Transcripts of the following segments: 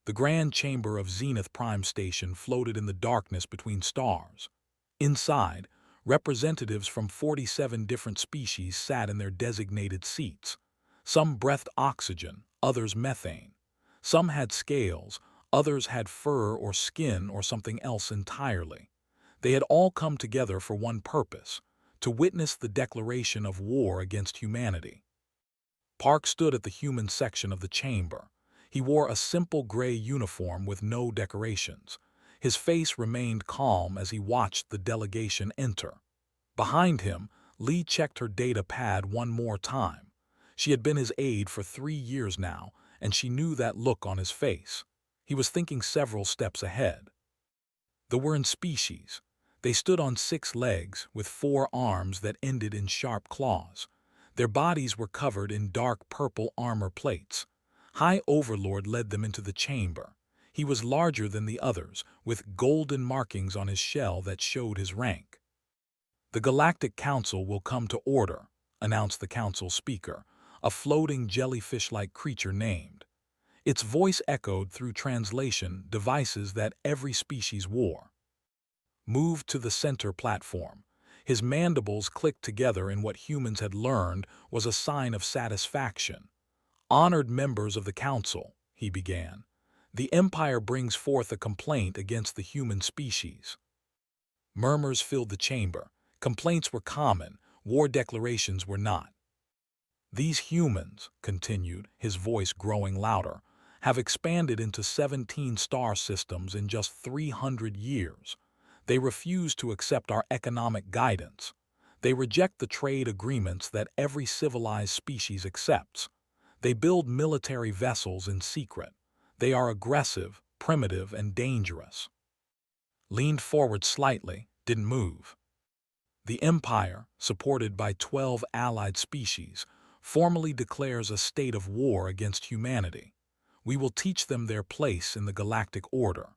The grand chamber of Zenith Prime Station floated in the darkness between stars. Inside, representatives from 47 different species sat in their designated seats. Some breathed oxygen, others methane. Some had scales, others had fur or skin or something else entirely. They had all come together for one purpose: to witness the declaration of war against humanity. Park stood at the human section of the chamber. He wore a simple gray uniform with no decorations. His face remained calm as he watched the delegation enter. Behind him, Lee checked her data pad one more time. She had been his aide for 3 years now, and she knew that look on his face. He was thinking several steps ahead. They were in species. They stood on 6 legs with 4 arms that ended in sharp claws. Their bodies were covered in dark purple armor plates. High Overlord led them into the chamber. He was larger than the others, with golden markings on his shell that showed his rank. "The Galactic Council will come to order," announced the council speaker, a floating jellyfish-like creature named. Its voice echoed through translation devices that every species wore. Moved to the center platform. His mandibles clicked together in what humans had learned was a sign of satisfaction. "Honored members of the council," he began, "the Empire brings forth a complaint against the human species." Murmurs filled the chamber. Complaints were common, war declarations were not. "These humans," continued, his voice growing louder, "have expanded into 17 star systems in just 300 years. They refuse to accept our economic guidance. They reject the trade agreements that every civilized species accepts. They build military vessels in secret. They are aggressive, primitive, and dangerous." Leaned forward slightly, didn't move. "The Empire, supported by 12 allied species, formally declares a state of war against humanity. We will teach them their place in the galactic order."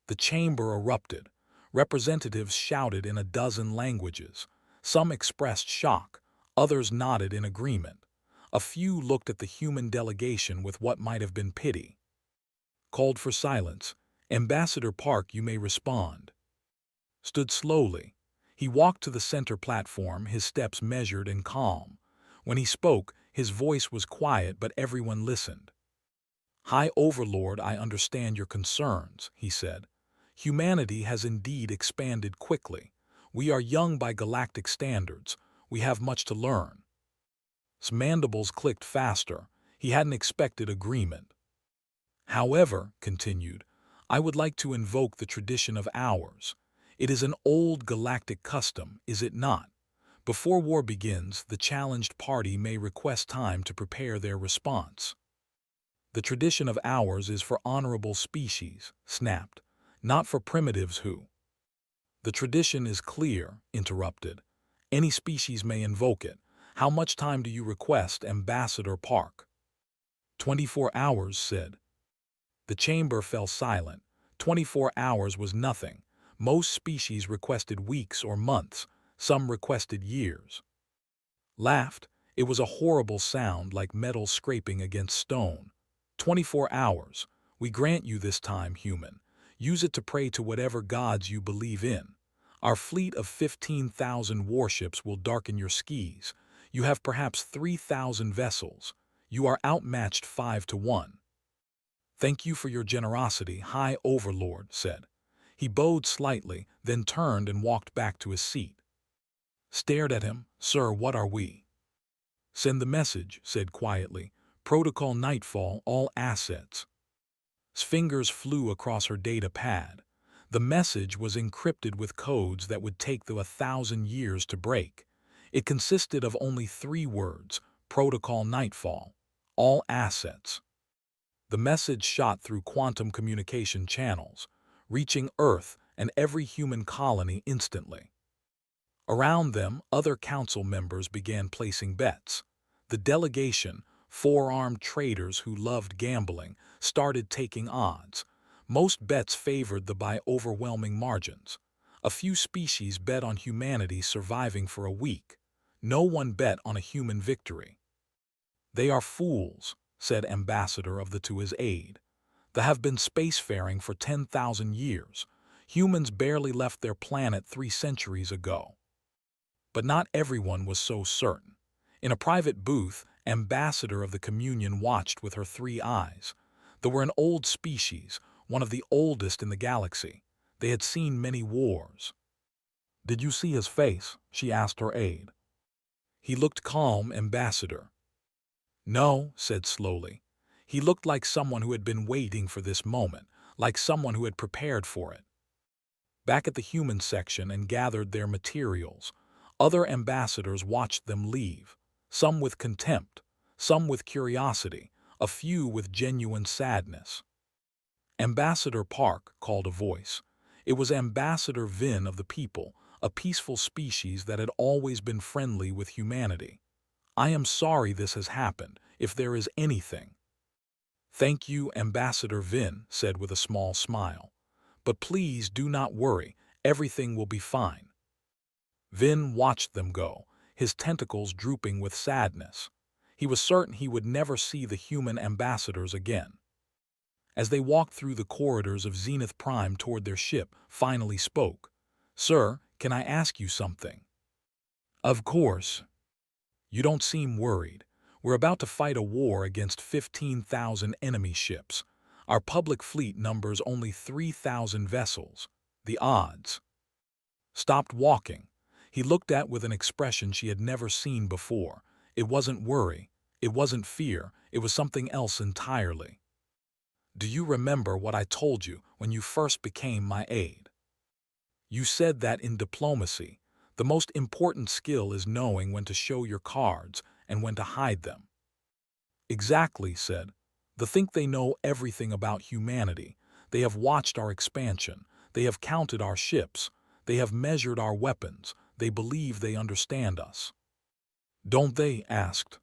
The chamber erupted. Representatives shouted in a dozen languages. Some expressed shock, others nodded in agreement. A few looked at the human delegation with what might have been pity. Called for silence. "Ambassador Park, you may respond." Stood slowly. He walked to the center platform, his steps measured and calm. When he spoke, his voice was quiet, but everyone listened. "High Overlord, I understand your concerns," he said. "Humanity has indeed expanded quickly. We are young by galactic standards. We have much to learn." His mandibles clicked faster. He hadn't expected agreement. "However," continued, "I would like to invoke the tradition of ours. It is an old galactic custom, is it not? Before war begins, the challenged party may request time to prepare their response." "The tradition of ours is for honorable species," snapped, "not for primitives who—" "The tradition is clear," interrupted. "Any species may invoke it. How much time do you request, Ambassador Park?" 24 hours, said. The chamber fell silent. 24 hours was nothing. Most species requested weeks or months. Some requested years. Laughed. It was a horrible sound, like metal scraping against stone. 24 hours. We grant you this time, human. Use it to pray to whatever gods you believe in. Our fleet of 15,000 warships will darken your skis. You have perhaps 3,000 vessels. You are outmatched 5-1. "Thank you for your generosity," High Overlord said. He bowed slightly, then turned and walked back to his seat. Stared at him. "Sir, what are we?" "Send the message," said quietly. "Protocol Nightfall, all assets." His fingers flew across her data pad. The message was encrypted with codes that would take them 1,000 years to break. It consisted of only 3 words: Protocol Nightfall, all assets. The message shot through quantum communication channels, reaching Earth and every human colony instantly. Around them, other council members began placing bets. The delegation, 4-armed traders who loved gambling, started taking odds. Most bets favored them by overwhelming margins. A few species bet on humanity surviving for a week. No one bet on a human victory. "They are fools," said Ambassador of the to his aide. They have been spacefaring for 10,000 years. Humans barely left their planet 3 centuries ago. But not everyone was so certain. In a private booth, Ambassador of the Communion watched with her 3 eyes. They were an old species, one of the oldest in the galaxy. They had seen many wars. "Did you see his face?" she asked her aide. He looked calm, Ambassador. "No," said slowly. He looked like someone who had been waiting for this moment, like someone who had prepared for it. Back at the human section and gathered their materials, other ambassadors watched them leave, some with contempt, some with curiosity, a few with genuine sadness. "Ambassador Park," called a voice. It was Ambassador Vin of the people, a peaceful species that had always been friendly with humanity. "I am sorry this has happened, if there is anything." "Thank you," Ambassador Vin said with a small smile. "But please do not worry, everything will be fine." Vin watched them go, his tentacles drooping with sadness. He was certain he would never see the human ambassadors again. As they walked through the corridors of Zenith Prime toward their ship, finally spoke. "Sir, can I ask you something?" "Of course." "You don't seem worried. We're about to fight a war against 15,000 enemy ships. Our public fleet numbers only 3,000 vessels. The odds." Stopped walking. He looked at with an expression she had never seen before. It wasn't worry. It wasn't fear. It was something else entirely. "Do you remember what I told you when you first became my aide? You said that in diplomacy, the most important skill is knowing when to show your cards and when to hide them." "Exactly," said. "They think they know everything about humanity. They have watched our expansion. They have counted our ships. They have measured our weapons. They believe they understand us." "Don't they?" asked.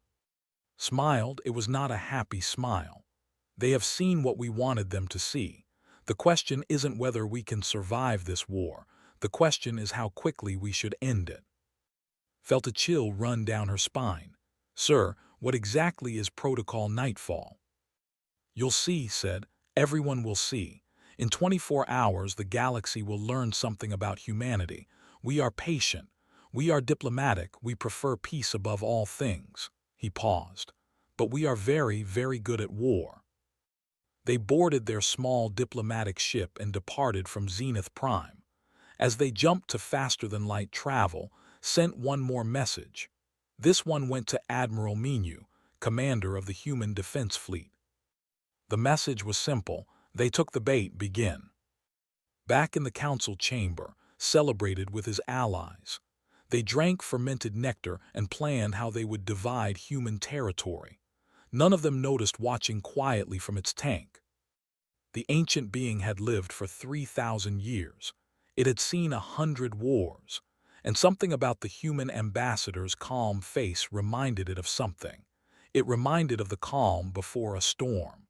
Smiled. It was not a happy smile. "They have seen what we wanted them to see. The question isn't whether we can survive this war. The question is how quickly we should end it." Felt a chill run down her spine. "Sir, what exactly is Protocol Nightfall?" "You'll see," said. "Everyone will see. In 24 hours the galaxy will learn something about humanity. We are patient. We are diplomatic. We prefer peace above all things." He paused. "But we are very, very good at war." They boarded their small diplomatic ship and departed from Zenith Prime. As they jumped to faster-than-light travel, sent one more message. This one went to Admiral Minu, commander of the Human Defense Fleet. The message was simple. They took the bait. Begin. Back in the council chamber, celebrated with his allies. They drank fermented nectar and planned how they would divide human territory. None of them noticed watching quietly from its tank. The ancient being had lived for 3,000 years. It had seen 100 wars, and something about the human ambassador's calm face reminded it of something. It reminded of the calm before a storm.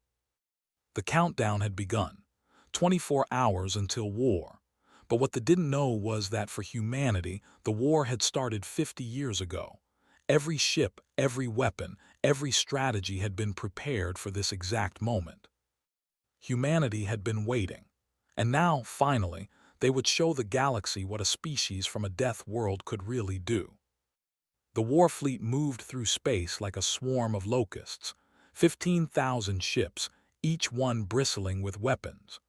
The countdown had begun. 24 hours until war. But what they didn't know was that for humanity, the war had started 50 years ago. Every ship, every weapon, every strategy had been prepared for this exact moment. Humanity had been waiting. And now, finally, they would show the galaxy what a species from a death world could really do. The war fleet moved through space like a swarm of locusts. 15,000 ships, each one bristling with weapons.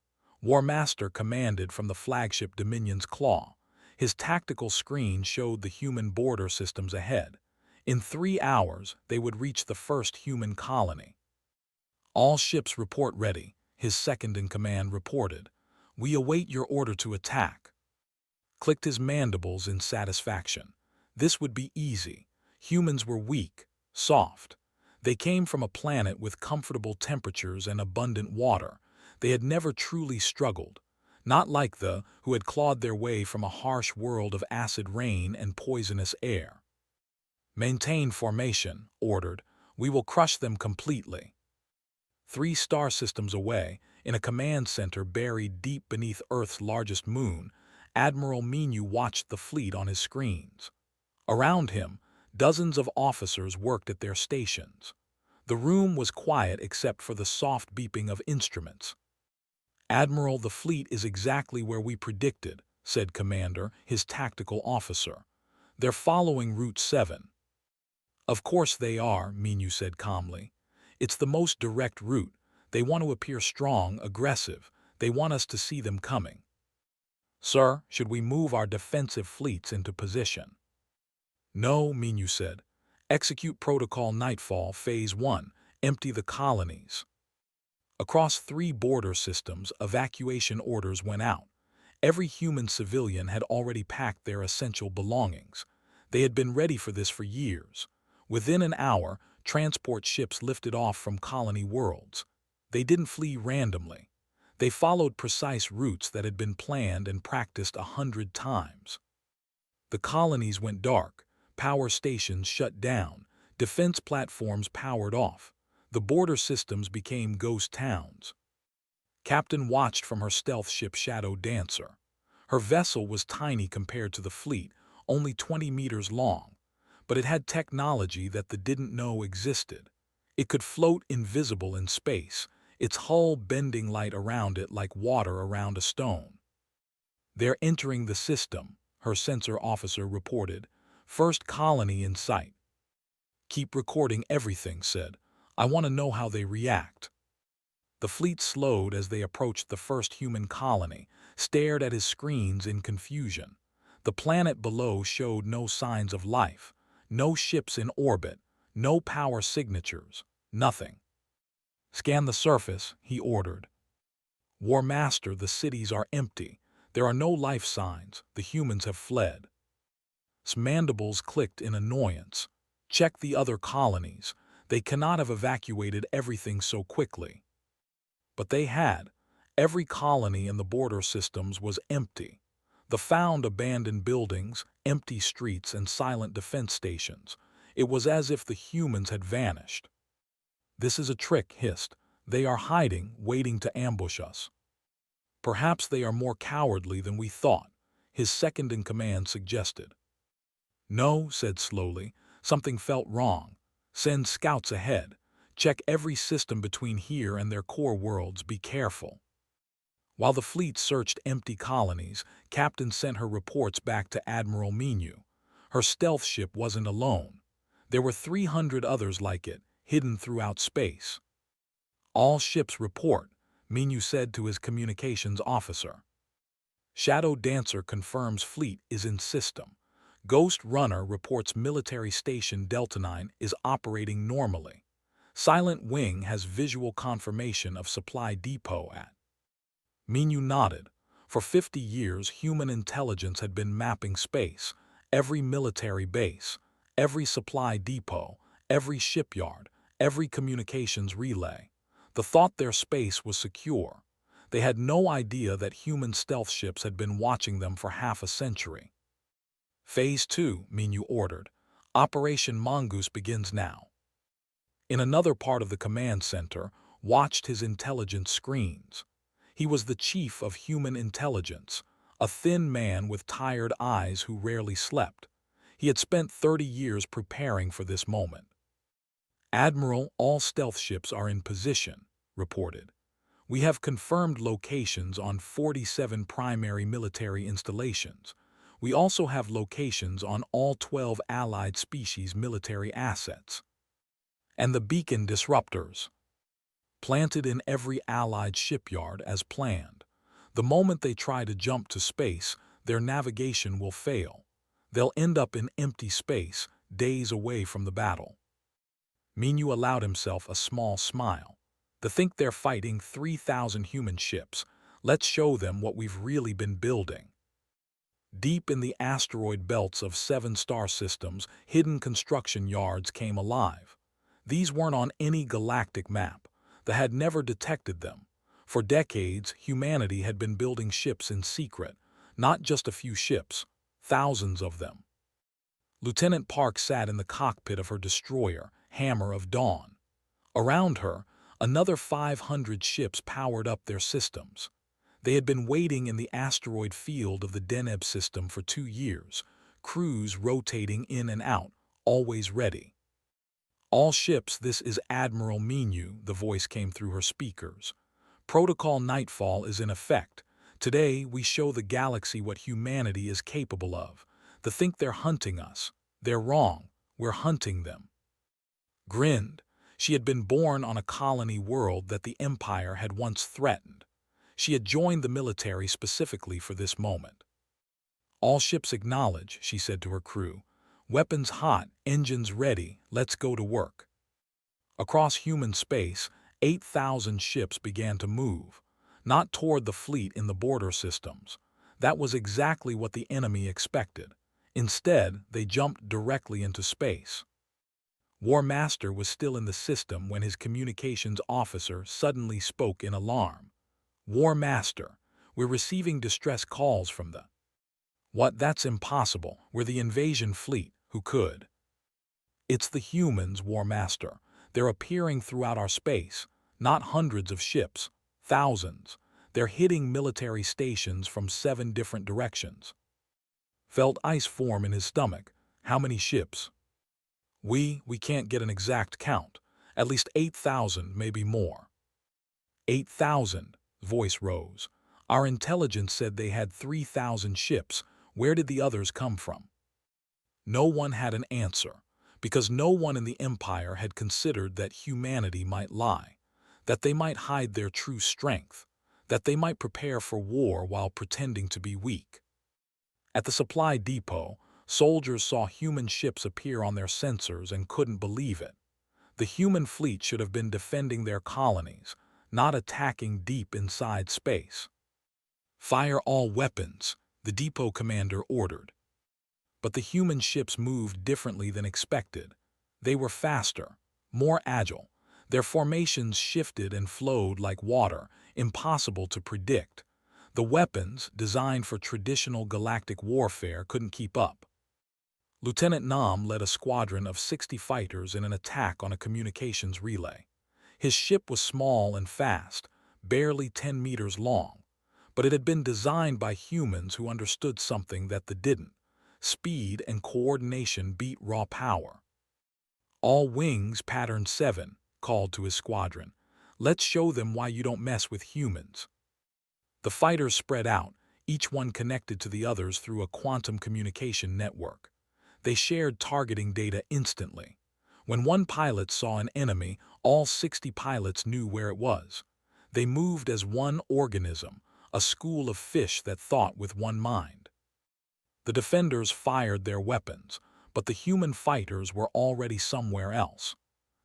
War Master commanded from the flagship Dominion's Claw. His tactical screen showed the human border systems ahead. In 3 hours, they would reach the first human colony. "All ships report ready," his second-in-command reported. "We await your order to attack." Clicked his mandibles in satisfaction. This would be easy. Humans were weak, soft. They came from a planet with comfortable temperatures and abundant water. They had never truly struggled. Not like the who had clawed their way from a harsh world of acid rain and poisonous air. "Maintain formation," ordered. "We will crush them completely." 3 star systems away, in a command center buried deep beneath Earth's largest moon, Admiral Minu watched the fleet on his screens. Around him, dozens of officers worked at their stations. The room was quiet except for the soft beeping of instruments. "Admiral, the fleet is exactly where we predicted," said Commander, his tactical officer. "They're following Route 7. "Of course they are," Minu said calmly. "It's the most direct route. They want to appear strong, aggressive. They want us to see them coming." "Sir, should we move our defensive fleets into position?" "No," Minu said. "Execute Protocol Nightfall Phase 1. Empty the colonies." Across 3 border systems, evacuation orders went out. Every human civilian had already packed their essential belongings. They had been ready for this for years. Within an hour, transport ships lifted off from colony worlds. They didn't flee randomly. They followed precise routes that had been planned and practiced 100 times. The colonies went dark, power stations shut down, defense platforms powered off. The border systems became ghost towns. Captain watched from her stealth ship Shadow Dancer. Her vessel was tiny compared to the fleet, only 20 meters long, but it had technology that the didn't know existed. It could float invisible in space, its hull bending light around it like water around a stone. "They're entering the system," her sensor officer reported. "First colony in sight." "Keep recording everything," said. "I want to know how they react." The fleet slowed as they approached the first human colony, stared at his screens in confusion. The planet below showed no signs of life, no ships in orbit, no power signatures, nothing. "Scan the surface," he ordered. "War Master, the cities are empty. There are no life signs. The humans have fled." His mandibles clicked in annoyance. "Check the other colonies. They cannot have evacuated everything so quickly." But they had. Every colony in the border systems was empty. The found abandoned buildings, empty streets, and silent defense stations. It was as if the humans had vanished. "This is a trick," hissed. "They are hiding, waiting to ambush us." "Perhaps they are more cowardly than we thought," his second-in-command suggested. "No," said slowly. "Something felt wrong. Send scouts ahead. Check every system between here and their core worlds. Be careful." While the fleet searched empty colonies, Captain sent her reports back to Admiral Minu. Her stealth ship wasn't alone. There were 300 others like it, hidden throughout space. "All ships report," Minu said to his communications officer. "Shadow Dancer confirms fleet is in system. Ghost Runner reports military station Delta 9 is operating normally. Silent Wing has visual confirmation of supply depot at." Minu nodded. For 50 years, human intelligence had been mapping space, every military base, every supply depot, every shipyard, every communications relay. The thought their space was secure. They had no idea that human stealth ships had been watching them for half a century. "Phase 2, Minu ordered. Operation Mongoose begins now." In another part of the command center, watched his intelligence screens. He was the chief of human intelligence, a thin man with tired eyes who rarely slept. He had spent 30 years preparing for this moment. "Admiral, all stealth ships are in position," reported. "We have confirmed locations on 47 primary military installations. We also have locations on all 12 allied species military assets. And the beacon disruptors, planted in every allied shipyard as planned. The moment they try to jump to space, their navigation will fail. They'll end up in empty space, days away from the battle." Minu allowed himself a small smile. "To think they're fighting 3,000 human ships. Let's show them what we've really been building." Deep in the asteroid belts of 7 star systems, hidden construction yards came alive. These weren't on any galactic map. They had never detected them. For decades, humanity had been building ships in secret, not just a few ships, thousands of them. Lieutenant Park sat in the cockpit of her destroyer, Hammer of Dawn. Around her, another 500 ships powered up their systems. They had been waiting in the asteroid field of the Deneb system for 2 years, crews rotating in and out, always ready. "All ships, this is Admiral Menu," the voice came through her speakers. "Protocol Nightfall is in effect. Today, we show the galaxy what humanity is capable of. They think they're hunting us. They're wrong. We're hunting them." Grinned. She had been born on a colony world that the Empire had once threatened. She had joined the military specifically for this moment. "All ships acknowledge," she said to her crew. "Weapons hot, engines ready, let's go to work." Across human space, 8,000 ships began to move, not toward the fleet in the border systems. That was exactly what the enemy expected. Instead, they jumped directly into space. War Master was still in the system when his communications officer suddenly spoke in alarm. "War Master, we're receiving distress calls from the—" "What? That's impossible. We're the invasion fleet. Who could?" "It's the humans, War Master. They're appearing throughout our space. Not hundreds of ships. Thousands. They're hitting military stations from 7 different directions." Felt ice form in his stomach. How many ships? We can't get an exact count. At least 8,000, maybe more." 8,000, voice rose. "Our intelligence said they had 3,000 ships. Where did the others come from?" No one had an answer, because no one in the Empire had considered that humanity might lie, that they might hide their true strength, that they might prepare for war while pretending to be weak. At the supply depot, soldiers saw human ships appear on their sensors and couldn't believe it. The human fleet should have been defending their colonies, not attacking deep inside space. "Fire all weapons," the depot commander ordered. But the human ships moved differently than expected. They were faster, more agile. Their formations shifted and flowed like water, impossible to predict. The weapons, designed for traditional galactic warfare, couldn't keep up. Lieutenant Nam led a squadron of 60 fighters in an attack on a communications relay. His ship was small and fast, barely 10 meters long, but it had been designed by humans who understood something that they didn't. Speed and coordination beat raw power. "All wings, pattern 7, called to his squadron. "Let's show them why you don't mess with humans." The fighters spread out, each one connected to the others through a quantum communication network. They shared targeting data instantly. When one pilot saw an enemy, all 60 pilots knew where it was. They moved as one organism, a school of fish that thought with one mind. The defenders fired their weapons, but the human fighters were already somewhere else.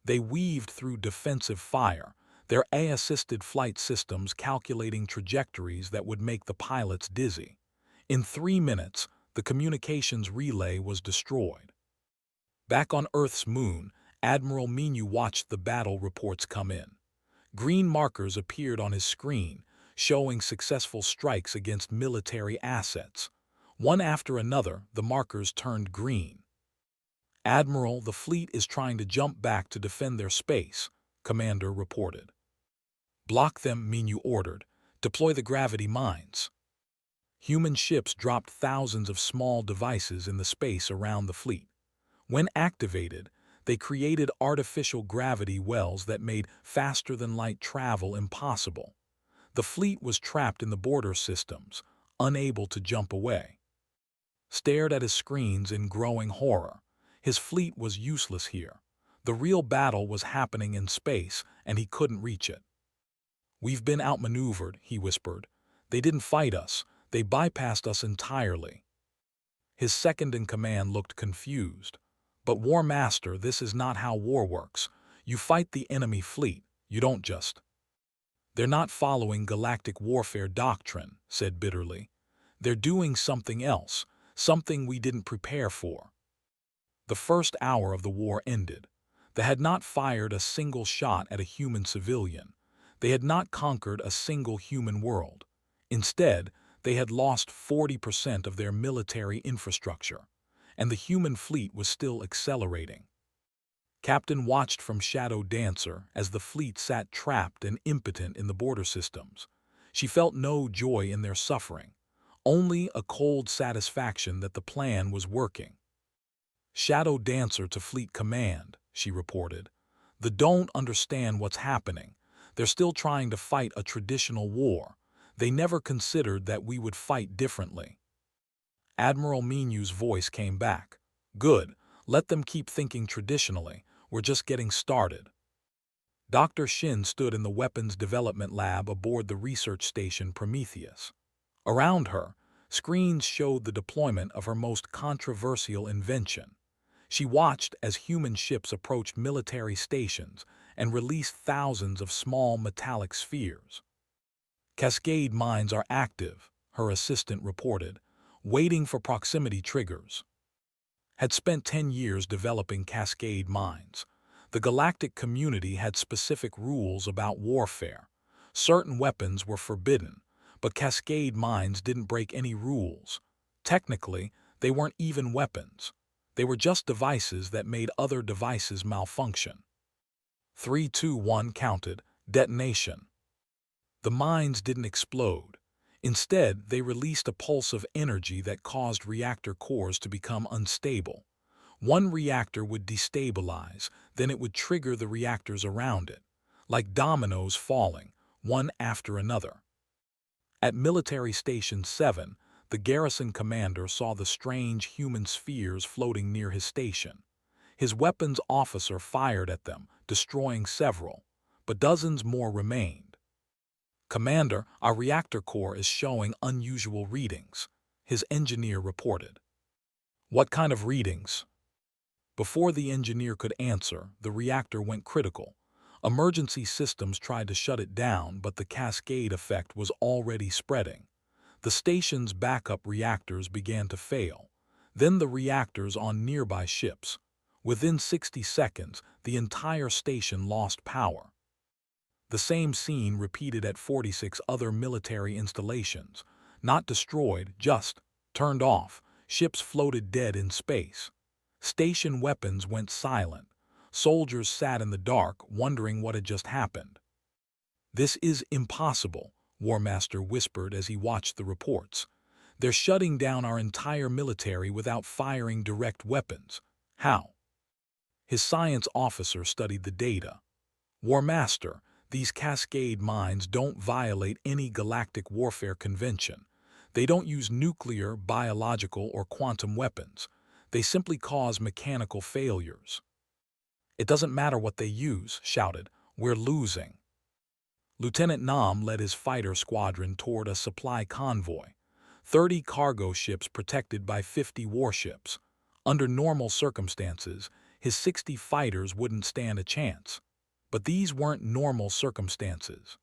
They weaved through defensive fire, their AI-assisted flight systems calculating trajectories that would make the pilots dizzy. In 3 minutes, the communications relay was destroyed. Back on Earth's moon, Admiral Menu watched the battle reports come in. Green markers appeared on his screen, showing successful strikes against military assets. One after another, the markers turned green. "Admiral, the fleet is trying to jump back to defend their space," Commander reported. "Block them," Menu ordered. "Deploy the gravity mines." Human ships dropped thousands of small devices in the space around the fleet. When activated, they created artificial gravity wells that made faster-than-light travel impossible. The fleet was trapped in the border systems, unable to jump away. Stared at his screens in growing horror. His fleet was useless here. The real battle was happening in space, and he couldn't reach it. "We've been outmaneuvered," he whispered. "They didn't fight us. They bypassed us entirely." His second-in-command looked confused. "But War Master, this is not how war works. You fight the enemy fleet. You don't just—" "They're not following galactic warfare doctrine," said bitterly. "They're doing something else, something we didn't prepare for." The first hour of the war ended. They had not fired a single shot at a human civilian. They had not conquered a single human world. Instead, they had lost 40% of their military infrastructure, and the human fleet was still accelerating. Captain watched from Shadow Dancer as the fleet sat trapped and impotent in the border systems. She felt no joy in their suffering, only a cold satisfaction that the plan was working. "Shadow Dancer to Fleet Command," she reported. They don't understand what's happening. They're still trying to fight a traditional war. They never considered that we would fight differently. Admiral Minu's voice came back. Good, let them keep thinking traditionally. We're just getting started. Dr. Shin stood in the weapons development lab aboard the research station Prometheus. Around her, screens showed the deployment of her most controversial invention. She watched as human ships approached military stations and released thousands of small metallic spheres. Cascade mines are active, her assistant reported, waiting for proximity triggers. Had spent 10 years developing cascade mines. The galactic community had specific rules about warfare. Certain weapons were forbidden, but cascade mines didn't break any rules. Technically, they weren't even weapons. They were just devices that made other devices malfunction. 3, 2, 1 counted, detonation. The mines didn't explode. Instead, they released a pulse of energy that caused reactor cores to become unstable. One reactor would destabilize, then it would trigger the reactors around it, like dominoes falling, one after another. At Military Station 7, the garrison commander saw the strange human spheres floating near his station. His weapons officer fired at them, destroying several, but dozens more remained. Commander, our reactor core is showing unusual readings, his engineer reported. What kind of readings? Before the engineer could answer, the reactor went critical. Emergency systems tried to shut it down, but the cascade effect was already spreading. The station's backup reactors began to fail, then the reactors on nearby ships. Within 60 seconds, the entire station lost power. The same scene repeated at 46 other military installations. Not destroyed, just turned off. Ships floated dead in space. Station weapons went silent. Soldiers sat in the dark, wondering what had just happened. This is impossible, War Master whispered as he watched the reports. They're shutting down our entire military without firing direct weapons. How? His science officer studied the data. War Master, these cascade mines don't violate any galactic warfare convention. They don't use nuclear, biological, or quantum weapons. They simply cause mechanical failures. It doesn't matter what they use, shouted. We're losing. Lieutenant Nam led his fighter squadron toward a supply convoy. 30 cargo ships protected by 50 warships. Under normal circumstances, his 60 fighters wouldn't stand a chance. But these weren't normal circumstances.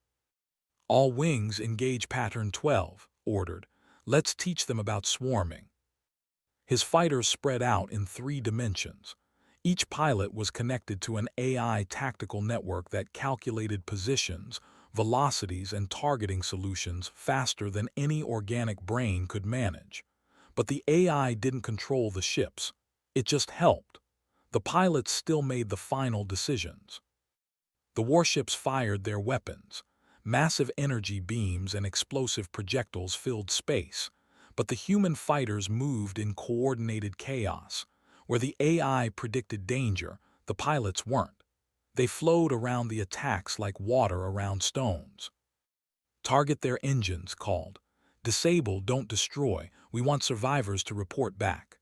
All wings engage pattern 12, ordered. Let's teach them about swarming. His fighters spread out in 3 dimensions. Each pilot was connected to an AI tactical network that calculated positions, velocities, and targeting solutions faster than any organic brain could manage. But the AI didn't control the ships. It just helped. The pilots still made the final decisions. The warships fired their weapons. Massive energy beams and explosive projectiles filled space. But the human fighters moved in coordinated chaos. Where the AI predicted danger, the pilots weren't. They flowed around the attacks like water around stones. Target their engines, called. Disable, don't destroy. We want survivors to report back.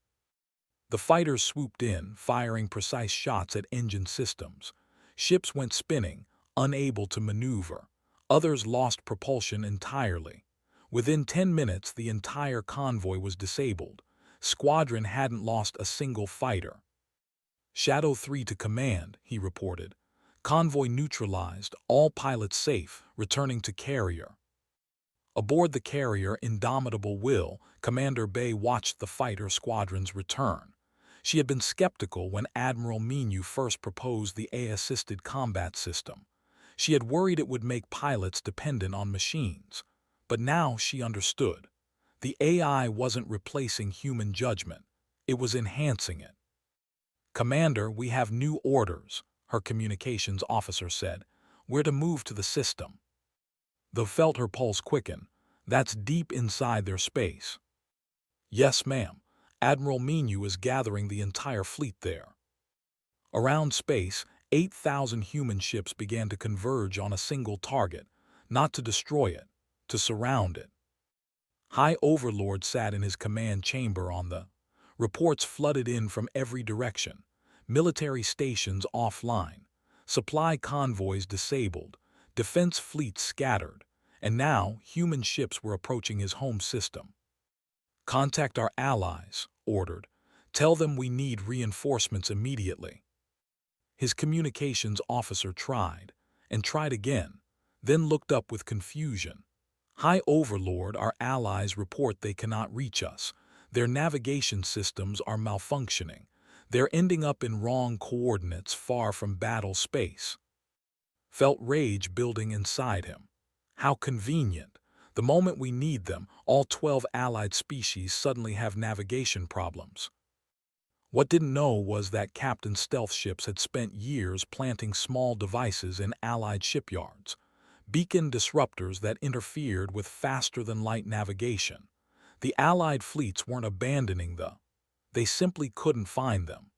The fighters swooped in, firing precise shots at engine systems. Ships went spinning, unable to maneuver. Others lost propulsion entirely. Within 10 minutes, the entire convoy was disabled. Squadron hadn't lost a single fighter. Shadow 3 to command, he reported. Convoy neutralized, all pilots safe, returning to carrier. Aboard the carrier Indomitable Will, Commander Bay watched the fighter squadrons return. She had been skeptical when Admiral Minu first proposed the AI-assisted combat system. She had worried it would make pilots dependent on machines. But now she understood. The AI wasn't replacing human judgment. It was enhancing it. Commander, we have new orders, her communications officer said. We're to move to the system. They felt her pulse quicken. That's deep inside their space. Yes, ma'am. Admiral Minu is gathering the entire fleet there. Around space, 8,000 human ships began to converge on a single target, not to destroy it, to surround it. High Overlord sat in his command chamber on the. Reports flooded in from every direction. Military stations offline. Supply convoys disabled. Defense fleets scattered. And now, human ships were approaching his home system. "Contact our allies," ordered. "Tell them we need reinforcements immediately." His communications officer tried, and tried again, then looked up with confusion. "High Overlord, our allies report they cannot reach us. Their navigation systems are malfunctioning. They're ending up in wrong coordinates far from battle space." Felt rage building inside him. How convenient. The moment we need them, all 12 allied species suddenly have navigation problems. What didn't know was that Captain Stealth ships had spent years planting small devices in allied shipyards. Beacon disruptors that interfered with faster-than-light navigation. The Allied fleets weren't abandoning they simply couldn't find them.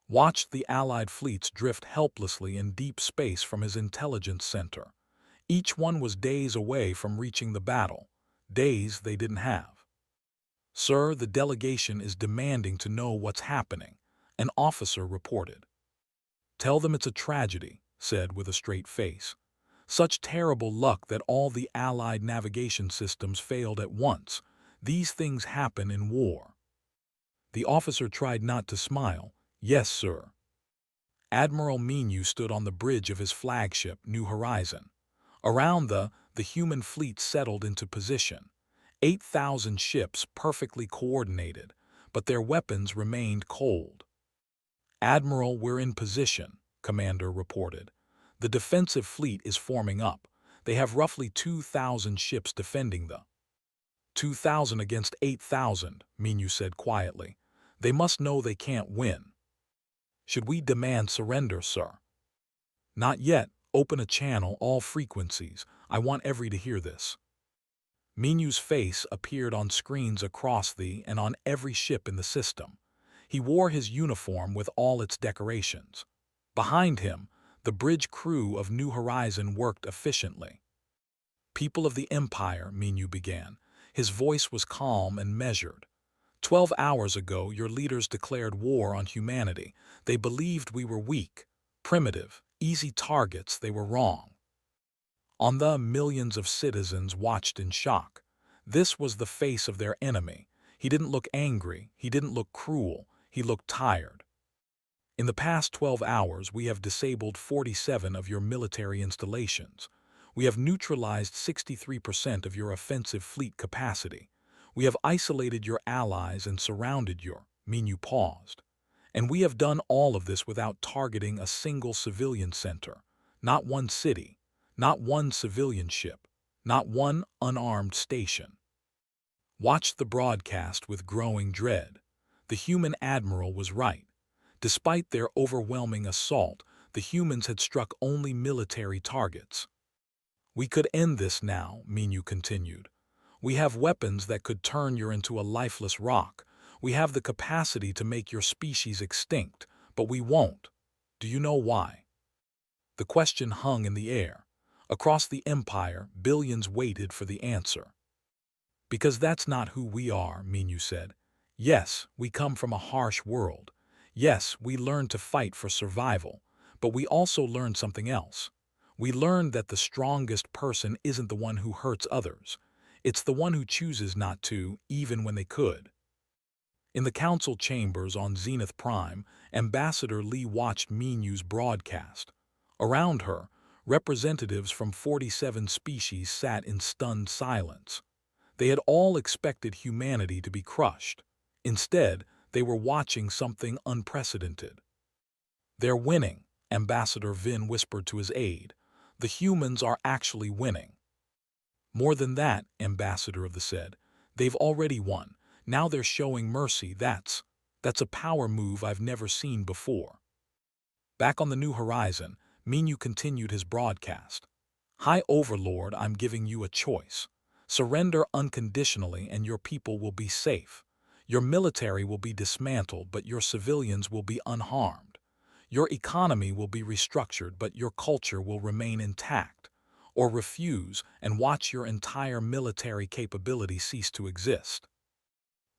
Watched the Allied fleets drift helplessly in deep space from his intelligence center. Each one was days away from reaching the battle, days they didn't have. "Sir, the delegation is demanding to know what's happening," an officer reported. "Tell them it's a tragedy," said with a straight face. "Such terrible luck that all the Allied navigation systems failed at once. These things happen in war." The officer tried not to smile. "Yes, sir." Admiral Menu stood on the bridge of his flagship, New Horizon. Around the human fleet settled into position. 8,000 ships perfectly coordinated, but their weapons remained cold. "Admiral, we're in position," Commander reported. "The defensive fleet is forming up. They have roughly 2,000 ships defending 2,000 against 8,000, Menu said quietly. "They must know they can't win." "Should we demand surrender, sir?" "Not yet. Open a channel, all frequencies. I want every to hear this." Menu's face appeared on screens across and on every ship in the system. He wore his uniform with all its decorations. Behind him, the bridge crew of New Horizon worked efficiently. "People of the Empire," Menu began. His voice was calm and measured. 12 hours ago, your leaders declared war on humanity. They believed we were weak, primitive, easy targets. They were wrong. On millions of citizens watched in shock. This was the face of their enemy. He didn't look angry. He didn't look cruel. He looked tired. "In the past 12 hours, we have disabled 47 of your military installations. We have neutralized 63% of your offensive fleet capacity. We have isolated your allies and surrounded Menu paused. "And we have done all of this without targeting a single civilian center. Not one city. Not one civilian ship. Not one unarmed station." Watched the broadcast with growing dread. The human admiral was right. Despite their overwhelming assault, the humans had struck only military targets. "We could end this now," Menu continued. "We have weapons that could turn you into a lifeless rock. We have the capacity to make your species extinct, but we won't. Do you know why?" The question hung in the air. Across the Empire, billions waited for the answer. "Because that's not who we are," Menu said. "Yes, we come from a harsh world. Yes, we learned to fight for survival, but we also learned something else. We learned that the strongest person isn't the one who hurts others. It's the one who chooses not to, even when they could." In the council chambers on Zenith Prime, Ambassador Lee watched Menu's broadcast. Around her, representatives from 47 species sat in stunned silence. They had all expected humanity to be crushed. Instead, they were watching something unprecedented. "They're winning," Ambassador Vin whispered to his aide. "The humans are actually winning." "More than that," Ambassador of the said. "They've already won. Now they're showing mercy. That's a power move I've never seen before." Back on the New Horizon, Menu continued his broadcast. "High Overlord, I'm giving you a choice. Surrender unconditionally and your people will be safe. Your military will be dismantled, but your civilians will be unharmed. Your economy will be restructured, but your culture will remain intact. Or refuse and watch your entire military capability cease to exist.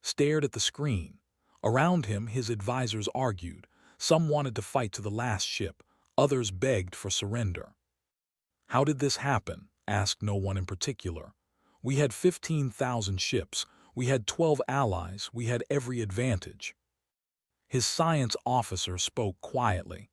Stared at the screen. Around him, his advisors argued. Some wanted to fight to the last ship, others begged for surrender. How did this happen? Asked no one in particular. We had 15,000 ships, we had 12 allies, we had every advantage. His science officer spoke quietly.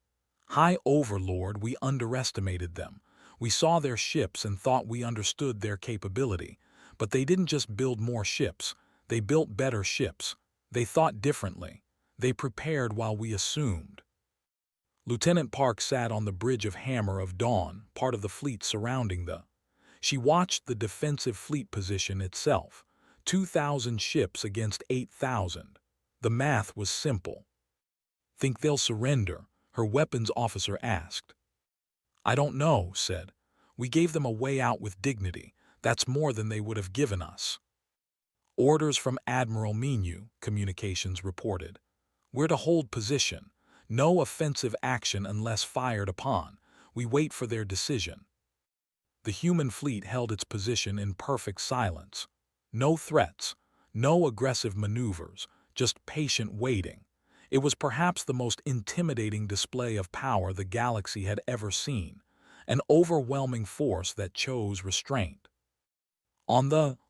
High Overlord, we underestimated them. We saw their ships and thought we understood their capability. But they didn't just build more ships, they built better ships. They thought differently. They prepared while we assumed. Lieutenant Park sat on the bridge of Hammer of Dawn, part of the fleet surrounding the. She watched the defensive fleet position itself. 2,000 ships against 8,000. The math was simple. Think they'll surrender? Her weapons officer asked. I don't know, said. We gave them a way out with dignity. That's more than they would have given us. Orders from Admiral Menu, communications reported. We're to hold position. No offensive action unless fired upon. We wait for their decision. The human fleet held its position in perfect silence. No threats, no aggressive maneuvers, just patient waiting. It was perhaps the most intimidating display of power the galaxy had ever seen, an overwhelming force that chose restraint.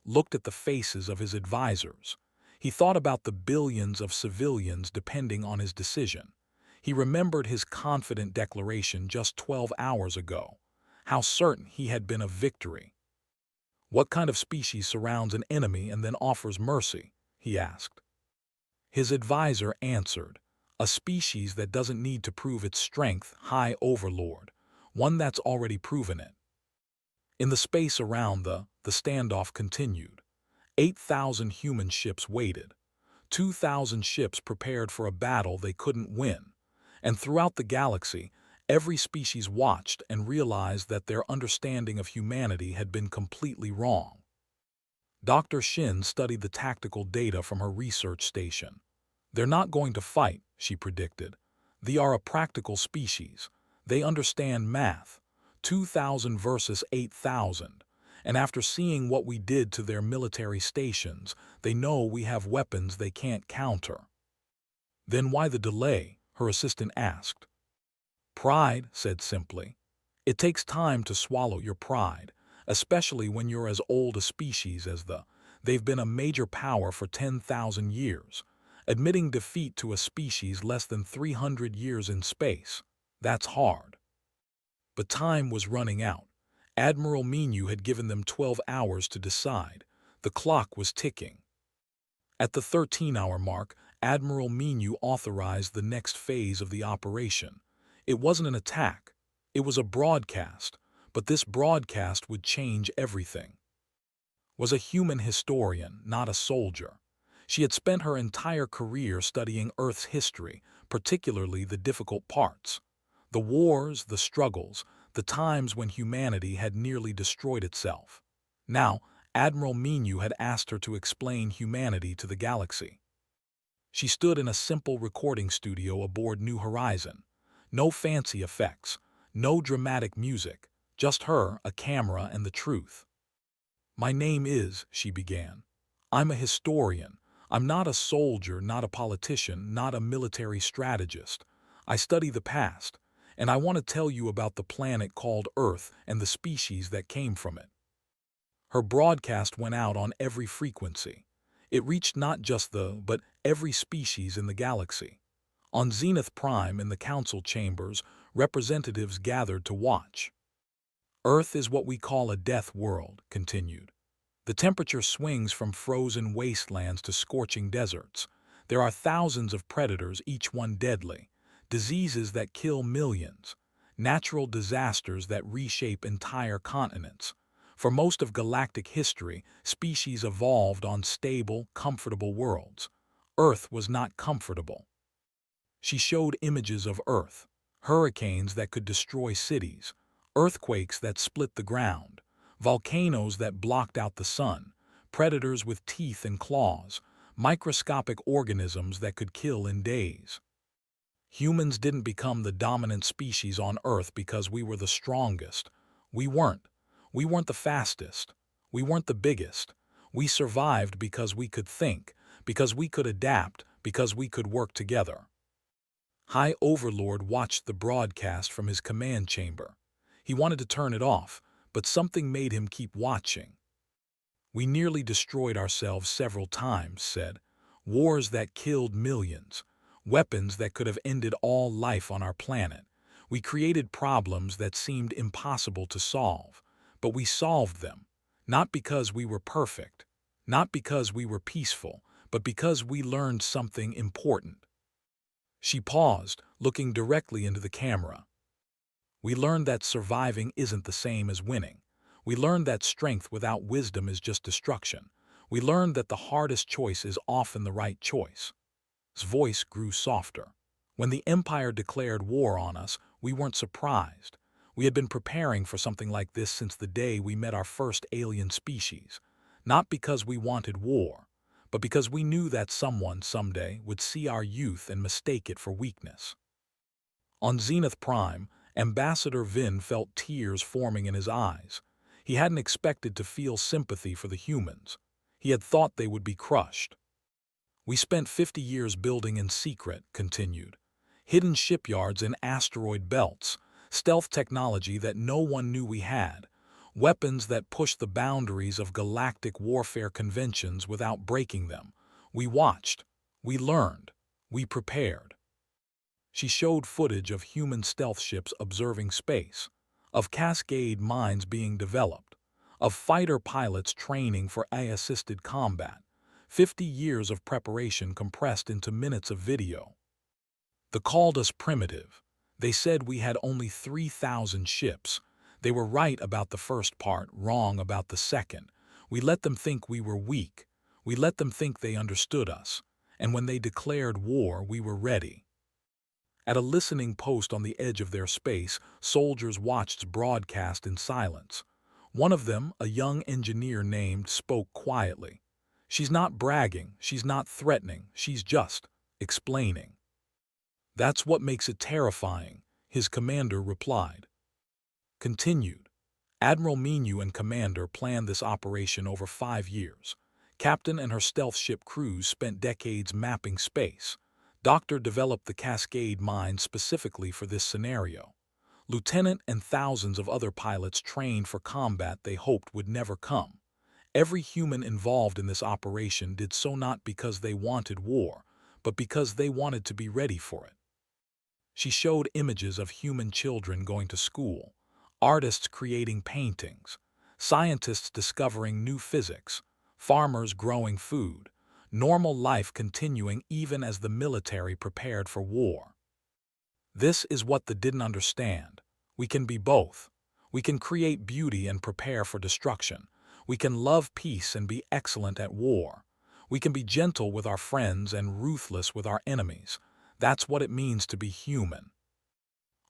Looked at the faces of his advisors. He thought about the billions of civilians depending on his decision. He remembered his confident declaration just 12 hours ago, how certain he had been of victory. What kind of species surrounds an enemy and then offers mercy? He asked. His advisor answered, a species that doesn't need to prove its strength, High Overlord, one that's already proven it. In the space around the standoff continued. 8,000 human ships waited. 2,000 ships prepared for a battle they couldn't win. And throughout the galaxy, every species watched and realized that their understanding of humanity had been completely wrong. Dr. Shin studied the tactical data from her research station. They're not going to fight, she predicted. They are a practical species. They understand math. 2,000 versus 8,000. And after seeing what we did to their military stations, they know we have weapons they can't counter. Then why the delay? Her assistant asked. Pride, said simply. It takes time to swallow your pride, especially when you're as old a species as they've been a major power for 10,000 years. Admitting defeat to a species less than 300 years in space, that's hard. But time was running out. Admiral Menu had given them 12 hours to decide. The clock was ticking. At the 13-hour mark, Admiral Menu authorized the next phase of the operation. It wasn't an attack. It was a broadcast, but this broadcast would change everything. Was a human historian, not a soldier. She had spent her entire career studying Earth's history, particularly the difficult parts. The wars, the struggles, the times when humanity had nearly destroyed itself. Now, Admiral Menu had asked her to explain humanity to the galaxy. She stood in a simple recording studio aboard New Horizon. No fancy effects, no dramatic music, just her, a camera, and the truth. My name is, she began. I'm a historian. I'm not a soldier, not a politician, not a military strategist. I study the past, and I want to tell you about the planet called Earth and the species that came from it. Her broadcast went out on every frequency. It reached not just but every species in the galaxy. On Zenith Prime in the council chambers, representatives gathered to watch. Earth is what we call a death world, continued. The temperature swings from frozen wastelands to scorching deserts. There are thousands of predators, each one deadly. Diseases that kill millions. Natural disasters that reshape entire continents. For most of galactic history, species evolved on stable, comfortable worlds. Earth was not comfortable. She showed images of Earth, hurricanes that could destroy cities, earthquakes that split the ground, volcanoes that blocked out the sun, predators with teeth and claws, microscopic organisms that could kill in days. Humans didn't become the dominant species on Earth because we were the strongest. We weren't. We weren't the fastest. We weren't the biggest. We survived because we could think, because we could adapt, because we could work together. High Overlord watched the broadcast from his command chamber. He wanted to turn it off, but something made him keep watching. "We nearly destroyed ourselves several times," said. "Wars that killed millions. Weapons that could have ended all life on our planet. We created problems that seemed impossible to solve, but we solved them, not because we were perfect, not because we were peaceful, but because we learned something important." She paused, looking directly into the camera. "We learned that surviving isn't the same as winning. We learned that strength without wisdom is just destruction. We learned that the hardest choice is often the right choice." His voice grew softer. "When the Empire declared war on us, we weren't surprised. We had been preparing for something like this since the day we met our first alien species. Not because we wanted war, but because we knew that someone someday would see our youth and mistake it for weakness." On Zenith Prime, Ambassador Vin felt tears forming in his eyes. He hadn't expected to feel sympathy for the humans. He had thought they would be crushed. "We spent 50 years building in secret," continued. "Hidden shipyards in asteroid belts, stealth technology that no one knew we had, weapons that pushed the boundaries of galactic warfare conventions without breaking them. We watched, we learned, we prepared." She showed footage of human stealth ships observing space, of Cascade mines being developed, of fighter pilots training for AI-assisted combat. 50 years of preparation compressed into minutes of video. "They called us primitive. They said we had only 3,000 ships. They were right about the first part, wrong about the second. We let them think we were weak. We let them think they understood us. And when they declared war, we were ready." At a listening post on the edge of their space, soldiers watched broadcast in silence. One of them, a young engineer named, spoke quietly. "She's not bragging, she's not threatening, she's just explaining." "That's what makes it terrifying," his commander replied. Continued. "Admiral Minu and Commander planned this operation over 5 years. Captain and her stealth ship crews spent decades mapping space. Doctor developed the Cascade mine specifically for this scenario. Lieutenant and thousands of other pilots trained for combat they hoped would never come. Every human involved in this operation did so not because they wanted war, but because they wanted to be ready for it." She showed images of human children going to school, artists creating paintings, scientists discovering new physics, farmers growing food, normal life continuing even as the military prepared for war. "This is what they didn't understand. We can be both. We can create beauty and prepare for destruction. We can love peace and be excellent at war. We can be gentle with our friends and ruthless with our enemies. That's what it means to be human."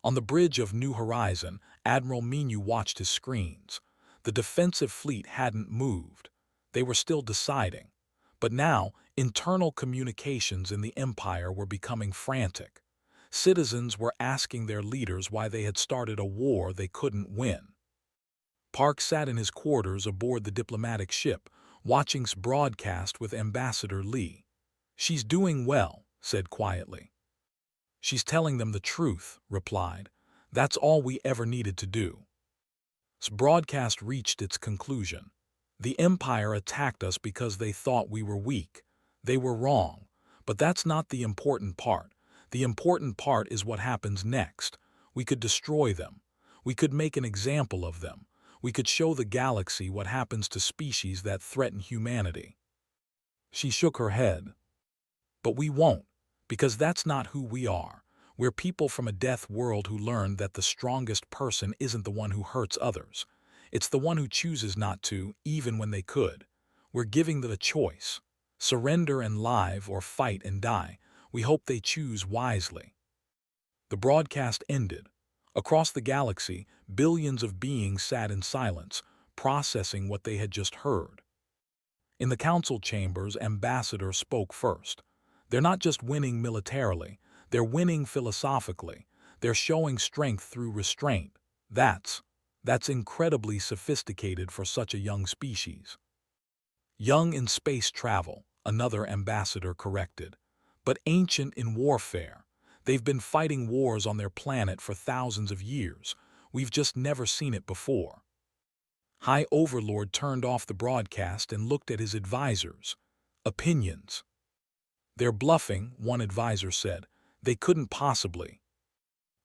On the bridge of New Horizon, Admiral Minu watched his screens. The defensive fleet hadn't moved. They were still deciding. But now, internal communications in the Empire were becoming frantic. Citizens were asking their leaders why they had started a war they couldn't win. Park sat in his quarters aboard the diplomatic ship, watching broadcast with Ambassador Lee. "She's doing well," said quietly. "She's telling them the truth," replied. "That's all we ever needed to do." Broadcast reached its conclusion. "The Empire attacked us because they thought we were weak. They were wrong. But that's not the important part. The important part is what happens next. We could destroy them. We could make an example of them. We could show the galaxy what happens to species that threaten humanity." She shook her head. "But we won't, because that's not who we are. We're people from a death world who learned that the strongest person isn't the one who hurts others. It's the one who chooses not to, even when they could. We're giving them a choice. Surrender and live or fight and die. We hope they choose wisely." The broadcast ended. Across the galaxy, billions of beings sat in silence, processing what they had just heard. In the council chambers, Ambassador spoke first. "They're not just winning militarily. They're winning philosophically. They're showing strength through restraint. That's incredibly sophisticated for such a young species. Young in space travel, another ambassador corrected, but ancient in warfare. They've been fighting wars on their planet for thousands of years. We've just never seen it before. High Overlord turned off the broadcast and looked at his advisors. Opinions. They're bluffing, one advisor said. They couldn't possibly.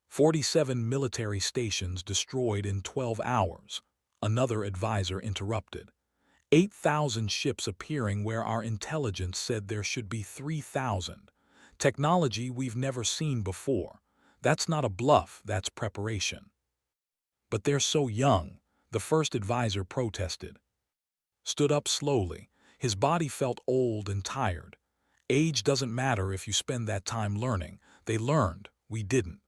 47 military stations destroyed in 12 hours. Another advisor interrupted. 8,000 ships appearing where our intelligence said there should be 3,000. Technology we've never seen before. That's not a bluff, that's preparation. But they're so young, the first advisor protested. Stood up slowly. His body felt old and tired. Age doesn't matter if you spend that time learning. They learned, we didn't.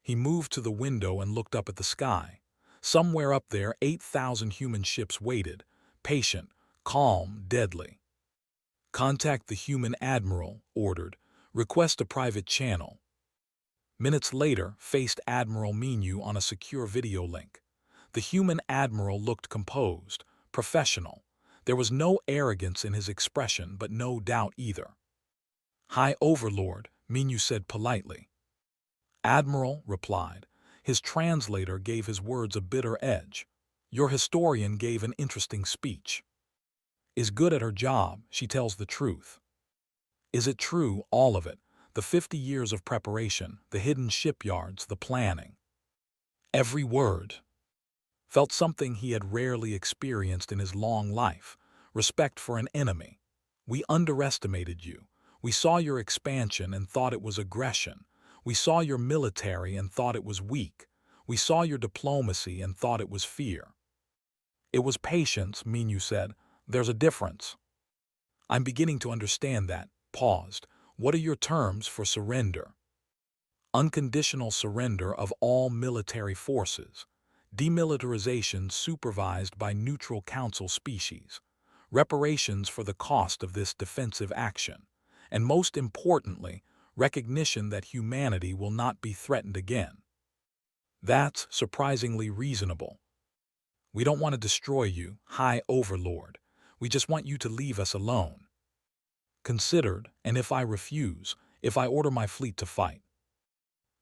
He moved to the window and looked up at the sky. Somewhere up there, 8,000 human ships waited, patient, calm, deadly. Contact the human admiral, ordered. Request a private channel. Minutes later, faced Admiral Menu on a secure video link. The human admiral looked composed, professional. There was no arrogance in his expression, but no doubt either. High Overlord, Menu said politely. Admiral replied. His translator gave his words a bitter edge. Your historian gave an interesting speech. Is good at her job, she tells the truth. Is it true, all of it? The 50 years of preparation, the hidden shipyards, the planning. Every word. Felt something he had rarely experienced in his long life, respect for an enemy. We underestimated you. We saw your expansion and thought it was aggression. We saw your military and thought it was weak. We saw your diplomacy and thought it was fear. It was patience, Minu said. There's a difference. I'm beginning to understand that. Paused. What are your terms for surrender? Unconditional surrender of all military forces. Demilitarization supervised by neutral council species. Reparations for the cost of this defensive action. And most importantly, recognition that humanity will not be threatened again. That's surprisingly reasonable. We don't want to destroy you, High Overlord. We just want you to leave us alone. Considered, and if I refuse, if I order my fleet to fight.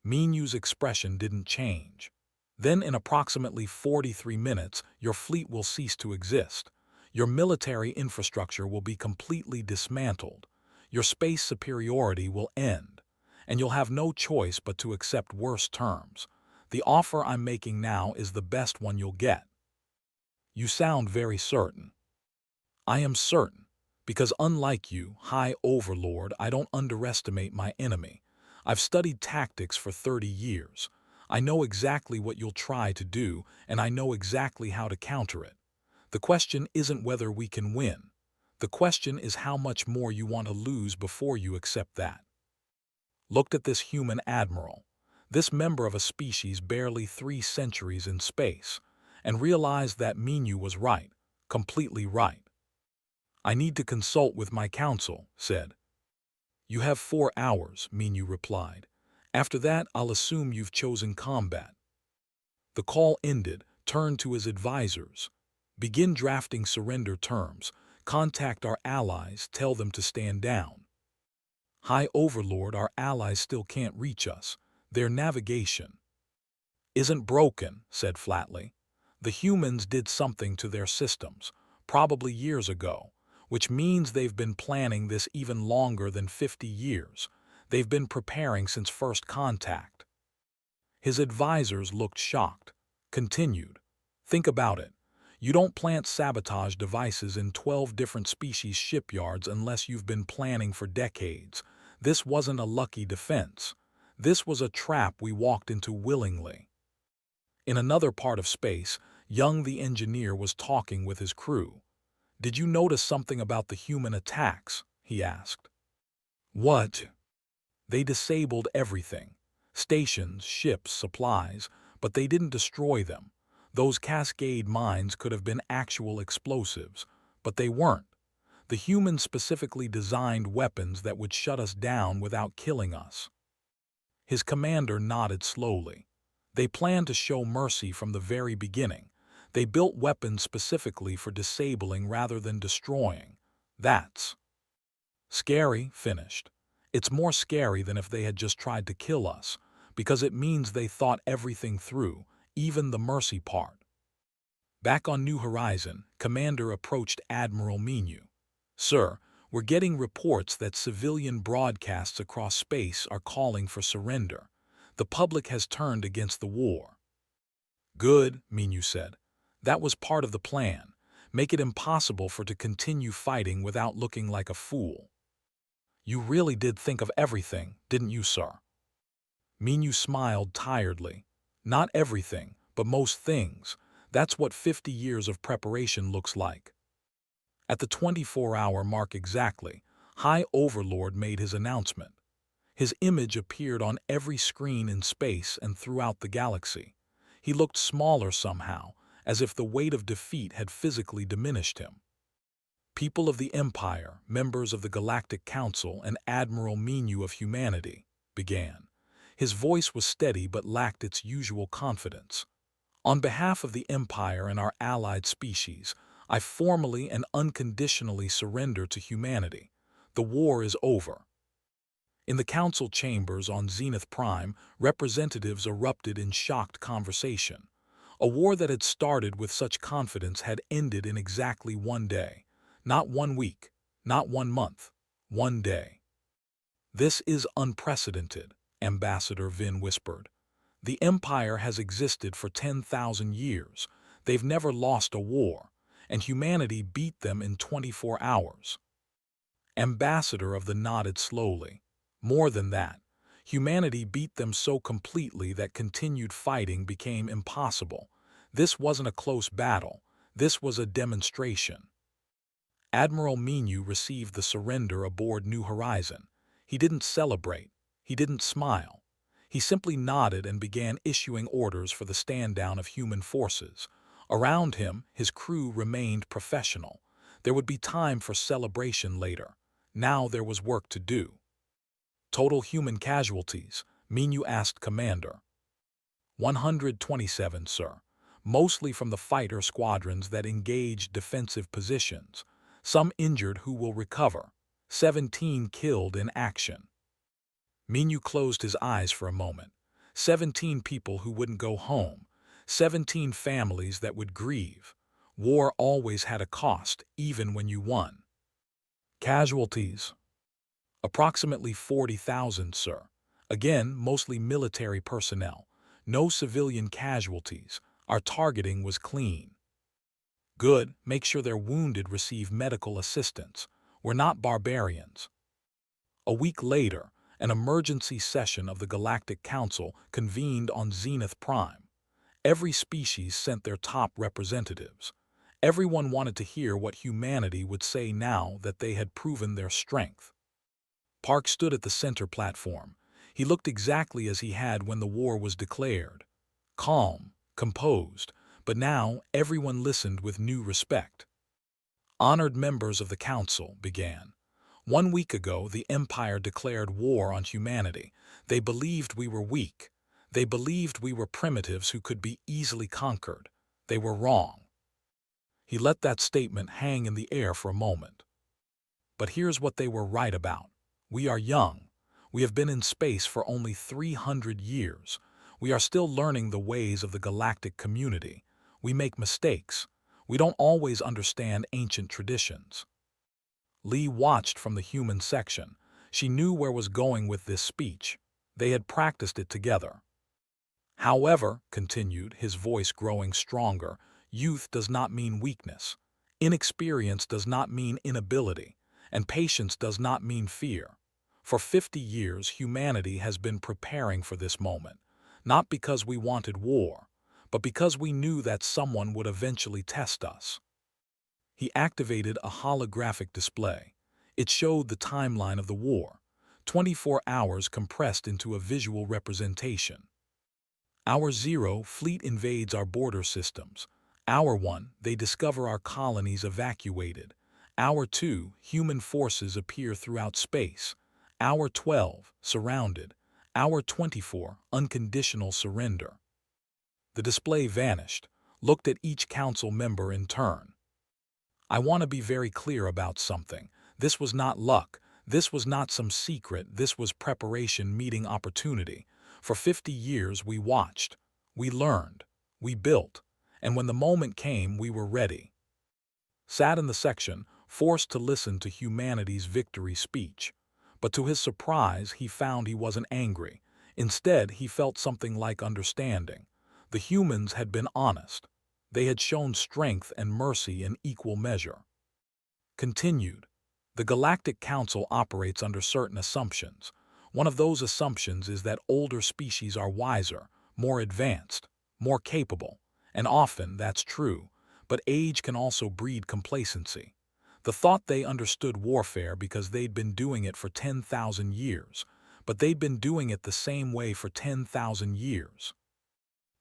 Minu's expression didn't change. Then in approximately 43 minutes, your fleet will cease to exist. Your military infrastructure will be completely dismantled. Your space superiority will end, and you'll have no choice but to accept worse terms. The offer I'm making now is the best one you'll get. You sound very certain. I am certain, because unlike you, High Overlord, I don't underestimate my enemy. I've studied tactics for 30 years. I know exactly what you'll try to do, and I know exactly how to counter it. The question isn't whether we can win. The question is how much more you want to lose before you accept that. Looked at this human admiral, this member of a species barely 3 centuries in space, and realized that Minu was right, completely right. I need to consult with my council, said. You have 4 hours, Minu replied. After that, I'll assume you've chosen combat. The call ended, turned to his advisors. Begin drafting surrender terms. Contact our allies, tell them to stand down. High Overlord, our allies still can't reach us. Their navigation isn't broken, said flatly. The humans did something to their systems, probably years ago, which means they've been planning this even longer than 50 years. They've been preparing since first contact. His advisors looked shocked. Continued. Think about it. You don't plant sabotage devices in 12 different species shipyards unless you've been planning for decades. This wasn't a lucky defense. This was a trap we walked into willingly. In another part of space, Young the engineer was talking with his crew. Did you notice something about the human attacks? He asked. What? They disabled everything. Stations, ships, supplies, but they didn't destroy them. Those cascade mines could have been actual explosives, but they weren't. The humans specifically designed weapons that would shut us down without killing us. His commander nodded slowly. They planned to show mercy from the very beginning. They built weapons specifically for disabling rather than destroying. That's scary, finished. It's more scary than if they had just tried to kill us, because it means they thought everything through, even the mercy part. Back on New Horizon, Commander approached Admiral Minu. Sir, we're getting reports that civilian broadcasts across space are calling for surrender. The public has turned against the war. Good, Minu said. That was part of the plan. Make it impossible for to continue fighting without looking like a fool. You really did think of everything, didn't you, sir? Minu smiled tiredly. Not everything, but most things. That's what 50 years of preparation looks like. At the 24-hour mark exactly, High Overlord made his announcement. His image appeared on every screen in space and throughout the galaxy. He looked smaller somehow, as if the weight of defeat had physically diminished him. People of the Empire, members of the Galactic Council, and Admiral Minu of humanity, began. His voice was steady but lacked its usual confidence. On behalf of the Empire and our allied species, I formally and unconditionally surrender to humanity. The war is over. In the council chambers on Zenith Prime, representatives erupted in shocked conversation. A war that had started with such confidence had ended in exactly 1 day. Not 1 week, not 1 month, 1 day. This is unprecedented, Ambassador Vin whispered. The Empire has existed for 10,000 years. They've never lost a war, and humanity beat them in 24 hours. Ambassador of the nodded slowly. More than that, humanity beat them so completely that continued fighting became impossible. This wasn't a close battle. This was a demonstration. Admiral Minu received the surrender aboard New Horizon. He didn't celebrate. He didn't smile. He simply nodded and began issuing orders for the stand-down of human forces. Around him, his crew remained professional. There would be time for celebration later. Now there was work to do. Total human casualties, Minu asked Commander. 127, sir. Mostly from the fighter squadrons that engaged defensive positions. Some injured who will recover. 17 killed in action. Minu closed his eyes for a moment. 17 people who wouldn't go home. 17 families that would grieve. War always had a cost, even when you won. Casualties. Approximately 40,000, sir. Again, mostly military personnel. No civilian casualties. Our targeting was clean. Good, make sure their wounded receive medical assistance. We're not barbarians. A week later, an emergency session of the Galactic Council convened on Zenith Prime. Every species sent their top representatives. Everyone wanted to hear what humanity would say now that they had proven their strength. Park stood at the center platform. He looked exactly as he had when the war was declared. Calm, composed, but now everyone listened with new respect. Honored members of the Council began. 1 week ago, the Empire declared war on humanity. They believed we were weak. They believed we were primitives who could be easily conquered. They were wrong. He let that statement hang in the air for a moment. But here's what they were right about. We are young. We have been in space for only 300 years. We are still learning the ways of the galactic community. We make mistakes. We don't always understand ancient traditions. Lee watched from the human section. She knew where was going with this speech. They had practiced it together. However, continued, his voice growing stronger, youth does not mean weakness. Inexperience does not mean inability. And patience does not mean fear. For 50 years, humanity has been preparing for this moment, not because we wanted war, but because we knew that someone would eventually test us. He activated a holographic display. It showed the timeline of the war, 24 hours compressed into a visual representation. Hour 0, fleet invades our border systems. Hour 1, they discover our colonies evacuated. Hour 2, human forces appear throughout space. Hour 12, surrounded. Hour 24, unconditional surrender. The display vanished, looked at each council member in turn. I want to be very clear about something. This was not luck. This was not some secret. This was preparation meeting opportunity. For 50 years we watched, we learned, we built, and when the moment came we were ready. Sat in the section, forced to listen to humanity's victory speech. But to his surprise he found he wasn't angry. Instead he felt something like understanding. The humans had been honest. They had shown strength and mercy in equal measure. Continued. The Galactic Council operates under certain assumptions. One of those assumptions is that older species are wiser, more advanced, more capable, and often that's true, but age can also breed complacency. The thought they understood warfare because they'd been doing it for 10,000 years, but they'd been doing it the same way for 10,000 years.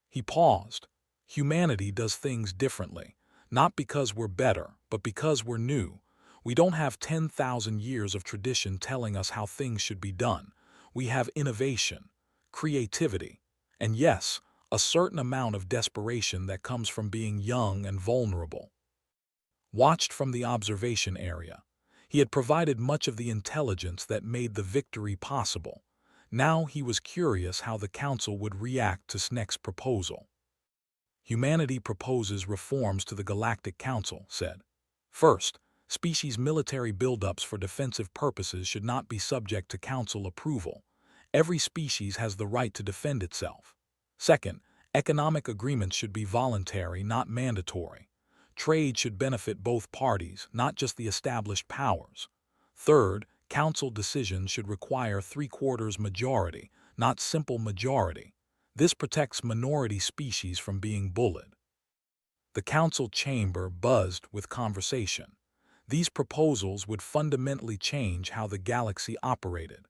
He paused. Humanity does things differently, not because we're better, but because we're new. We don't have 10,000 years of tradition telling us how things should be done. We have innovation, creativity, and yes, a certain amount of desperation that comes from being young and vulnerable. Watched from the observation area, he had provided much of the intelligence that made the victory possible. Now he was curious how the Council would react to Snek's proposal. Humanity proposes reforms to the Galactic Council, said. First, species military buildups for defensive purposes should not be subject to Council approval. Every species has the right to defend itself. Second, economic agreements should be voluntary, not mandatory. Trade should benefit both parties, not just the established powers. Third, Council decisions should require 3/4 majority, not simple majority. This protects minority species from being bullied. The Council chamber buzzed with conversation. These proposals would fundamentally change how the galaxy operated.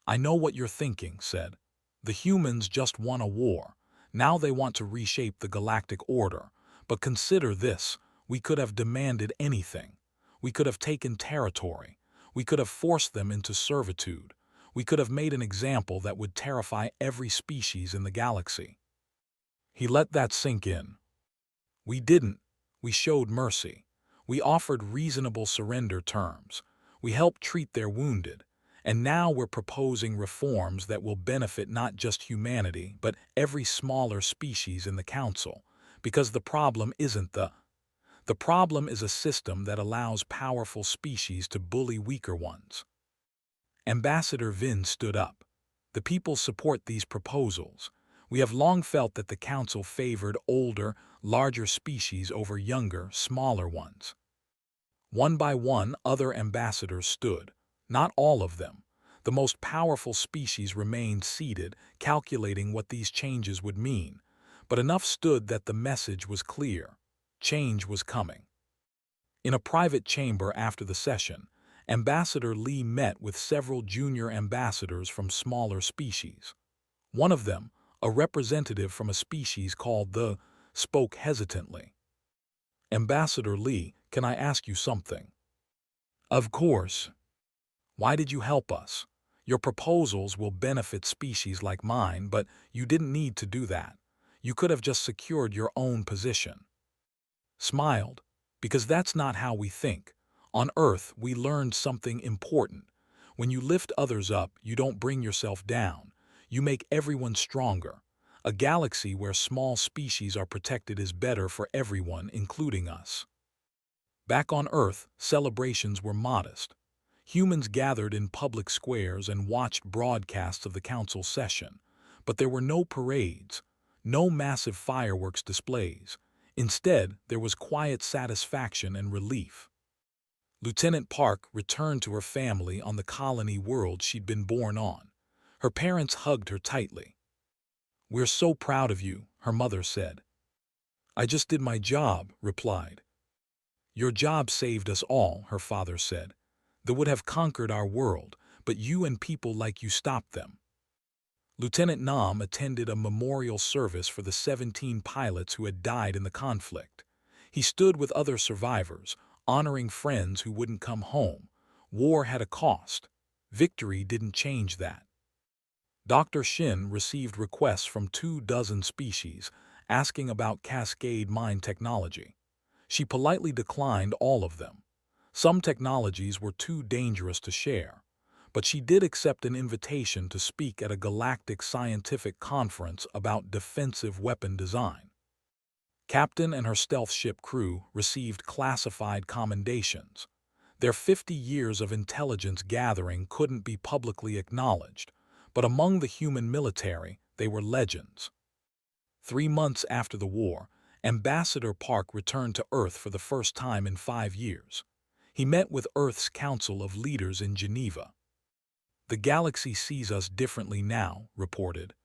I know what you're thinking, said. The humans just won a war. Now they want to reshape the galactic order. But consider this, we could have demanded anything. We could have taken territory. We could have forced them into servitude. We could have made an example that would terrify every species in the galaxy. He let that sink in. We didn't. We showed mercy. We offered reasonable surrender terms. We helped treat their wounded. And now we're proposing reforms that will benefit not just humanity, but every smaller species in the Council. Because the problem isn't the problem is a system that allows powerful species to bully weaker ones. Ambassador Vin stood up. The people support these proposals. We have long felt that the Council favored older, larger species over younger, smaller ones. One by one, other ambassadors stood. Not all of them. The most powerful species remained seated, calculating what these changes would mean. But enough stood that the message was clear. Change was coming. In a private chamber after the session, Ambassador Lee met with several junior ambassadors from smaller species. One of them, a representative from a species called the, spoke hesitantly. Ambassador Lee, can I ask you something? Of course. Why did you help us? Your proposals will benefit species like mine, but you didn't need to do that. You could have just secured your own position. Smiled, because that's not how we think. On Earth, we learned something important. When you lift others up, you don't bring yourself down. You make everyone stronger. A galaxy where small species are protected is better for everyone, including us. Back on Earth, celebrations were modest. Humans gathered in public squares and watched broadcasts of the Council session. But there were no parades, no massive fireworks displays. Instead, there was quiet satisfaction and relief. Lieutenant Park returned to her family on the colony world she'd been born on. Her parents hugged her tightly. We're so proud of you, her mother said. I just did my job, replied. Your job saved us all, her father said. They would have conquered our world, but you and people like you stopped them. Lieutenant Nam attended a memorial service for the 17 pilots who had died in the conflict. He stood with other survivors, honoring friends who wouldn't come home. War had a cost. Victory didn't change that. Dr. Shin received requests from 24 species asking about cascade mine technology. She politely declined all of them. Some technologies were too dangerous to share, but she did accept an invitation to speak at a galactic scientific conference about defensive weapon design. Captain and her stealth ship crew received classified commendations. Their 50 years of intelligence gathering couldn't be publicly acknowledged, but among the human military, they were legends. 3 months after the war, Ambassador Park returned to Earth for the first time in 5 years. He met with Earth's Council of Leaders in Geneva. "The galaxy sees us differently now," reported.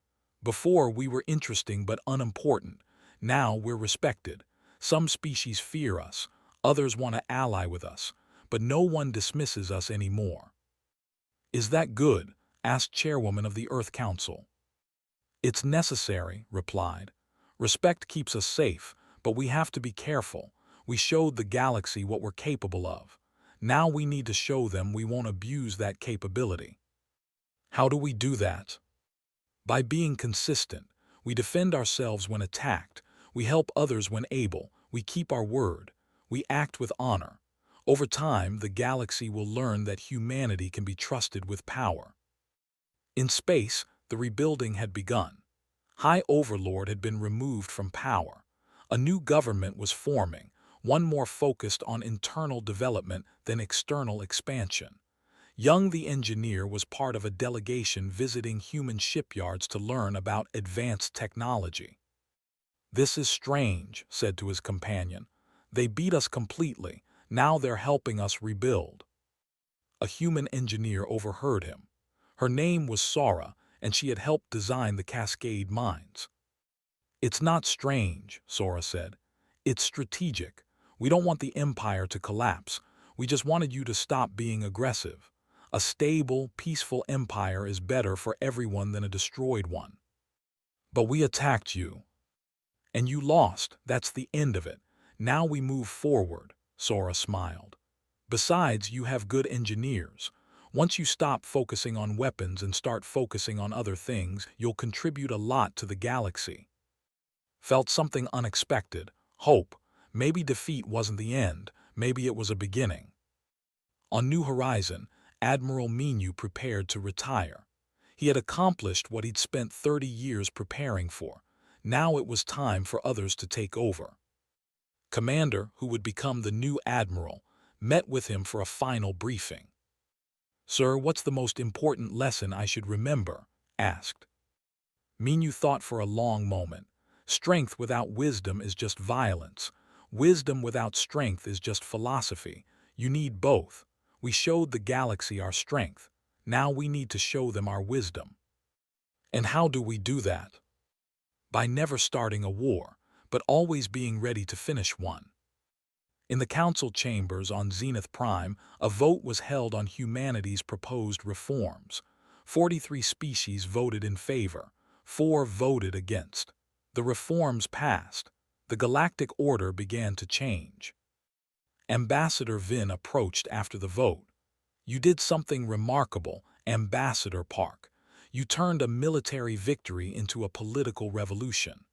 "Before we were interesting but unimportant. Now we're respected. Some species fear us, others want to ally with us, but no one dismisses us anymore." "Is that good?" asked Chairwoman of the Earth Council. "It's necessary," replied. "Respect keeps us safe, but we have to be careful. We showed the galaxy what we're capable of. Now we need to show them we won't abuse that capability." "How do we do that?" "By being consistent. We defend ourselves when attacked. We help others when able. We keep our word. We act with honor. Over time, the galaxy will learn that humanity can be trusted with power." In space, the rebuilding had begun. High Overlord had been removed from power. A new government was forming, one more focused on internal development than external expansion. Young the engineer was part of a delegation visiting human shipyards to learn about advanced technology. "This is strange," said to his companion. "They beat us completely. Now they're helping us rebuild." A human engineer overheard him. Her name was Sora, and she had helped design the Cascade mines. "It's not strange," Sora said. "It's strategic. We don't want the Empire to collapse. We just wanted you to stop being aggressive. A stable, peaceful empire is better for everyone than a destroyed one." "But we attacked you." "And you lost. That's the end of it. Now we move forward," Sora smiled. "Besides, you have good engineers. Once you stop focusing on weapons and start focusing on other things, you'll contribute a lot to the galaxy." Felt something unexpected, hope. Maybe defeat wasn't the end, maybe it was a beginning. On New Horizon, Admiral Minu prepared to retire. He had accomplished what he'd spent 30 years preparing for. Now it was time for others to take over. Commander, who would become the new admiral, met with him for a final briefing. "Sir, what's the most important lesson I should remember?" asked. Minu thought for a long moment. "Strength without wisdom is just violence. Wisdom without strength is just philosophy. You need both. We showed the galaxy our strength. Now we need to show them our wisdom." "And how do we do that?" "By never starting a war, but always being ready to finish one." In the council chambers on Zenith Prime, a vote was held on humanity's proposed reforms. 43 species voted in favor, 4 voted against. The reforms passed. The galactic order began to change. Ambassador Vin approached after the vote. "You did something remarkable, Ambassador Park. You turned a military victory into a political revolution."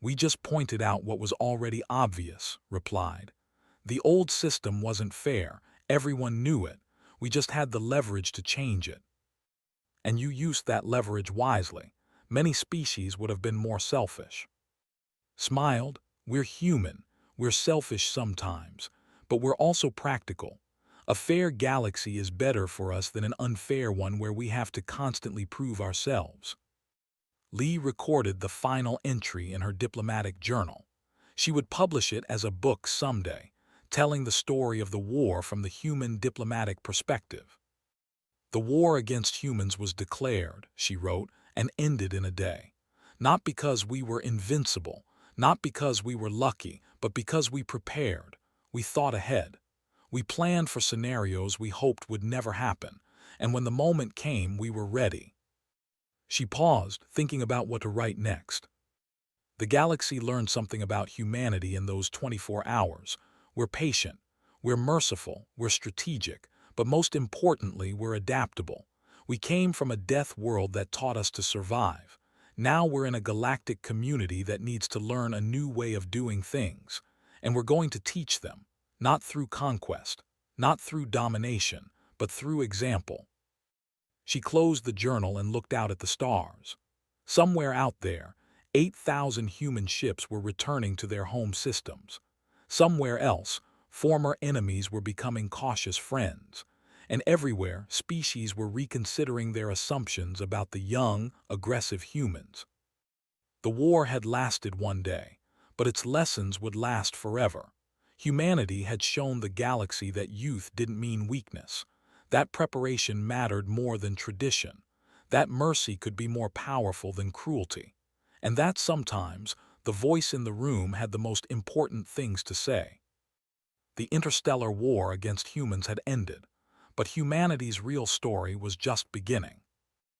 "We just pointed out what was already obvious," replied. "The old system wasn't fair. Everyone knew it. We just had the leverage to change it." "And you used that leverage wisely. Many species would have been more selfish." Smiled. "We're human. We're selfish sometimes. But we're also practical. A fair galaxy is better for us than an unfair one where we have to constantly prove ourselves." Lee recorded the final entry in her diplomatic journal. She would publish it as a book someday, telling the story of the war from the human diplomatic perspective. "The war against humans was declared," she wrote, "and ended in a day. Not because we were invincible, not because we were lucky, but because we prepared. We thought ahead. We planned for scenarios we hoped would never happen, and when the moment came, we were ready." She paused, thinking about what to write next. The galaxy learned something about humanity in those 24 hours. We're patient, we're merciful, we're strategic, but most importantly, we're adaptable. We came from a death world that taught us to survive. Now we're in a galactic community that needs to learn a new way of doing things, and we're going to teach them, not through conquest, not through domination, but through example. She closed the journal and looked out at the stars. Somewhere out there, 8,000 human ships were returning to their home systems. Somewhere else, former enemies were becoming cautious friends. And everywhere, species were reconsidering their assumptions about the young, aggressive humans. The war had lasted one day, but its lessons would last forever. Humanity had shown the galaxy that youth didn't mean weakness, that preparation mattered more than tradition, that mercy could be more powerful than cruelty, and that sometimes the voice in the room had the most important things to say. The interstellar war against humans had ended, but humanity's real story was just beginning.